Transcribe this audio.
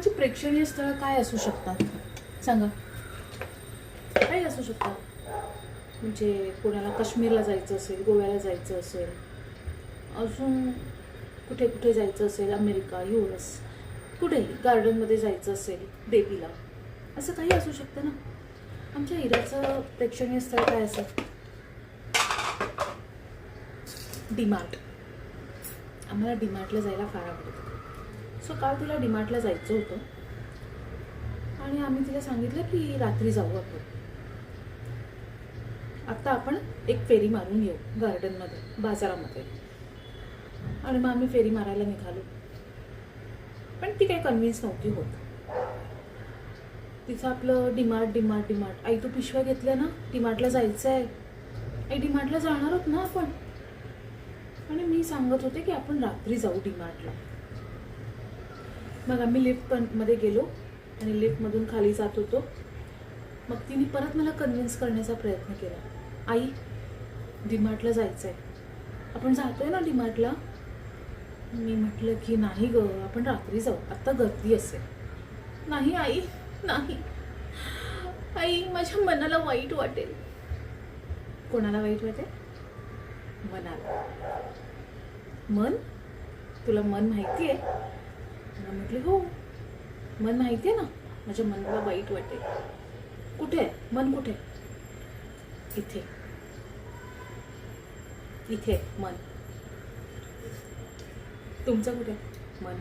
लोकांची प्रेक्षणीय स्थळं काय असू शकतात सांगा? काही असू शकतात. म्हणजे कोणाला काश्मीरला जायचं असेल, गोव्याला जायचं असेल, अजून कुठे कुठे जायचं असेल, अमेरिका, US, कुठेही गार्डनमध्ये जायचं असेल बेबीला, असं काही असू शकतं ना. आमच्या हिराचं प्रेक्षणीय स्थळ काय असेल? डीमार्ट. आम्हाला डीमार्टला जायला फार आवडतं. सो काल तिला डीमार्टला जायचं होतं आणि आम्ही तिला सांगितलं की रात्री जाऊ आपण. आता आपण एक फेरी मारून येऊ गार्डनमध्ये, बाजारामध्ये. आणि मग आम्ही फेरी मारायला निघालो. पण ती काही कन्व्हिन्स नव्हती होत. तिचं आपलं डीमार्ट. आई तू पिशव्या घेतल्या ना, डीमार्टला जायचं आहे. आई डीमार्टला जाणार आहोत ना आपण. आणि मी सांगत होते की आपण रात्री जाऊ डीमार्टला. मग आम्ही लिफ्टमध्ये गेलो आणि लिफ्टमधून खाली जात होतो. मग तिने परत मला कन्व्हिन्स करण्याचा प्रयत्न केला. आई डीमार्टला जायचं आहे, आपण जातोय ना डीमार्टला. मी म्हटलं की नाही ग, आपण रात्री जाऊ, आत्ता गर्दी असेल. नाही आई, नाही आई, माझ्या मनाला वाईट वाटेल. कोणाला वाईट वाटेल? मनाला. मन? तुला मन माहिती आहे? म्हटले हो, मन माहिती आहे ना, माझ्या मनाला वाईट वाटेल. कुठे आहे मन? कुठे? इथे, इथे मन. तुमचं कुठे मन?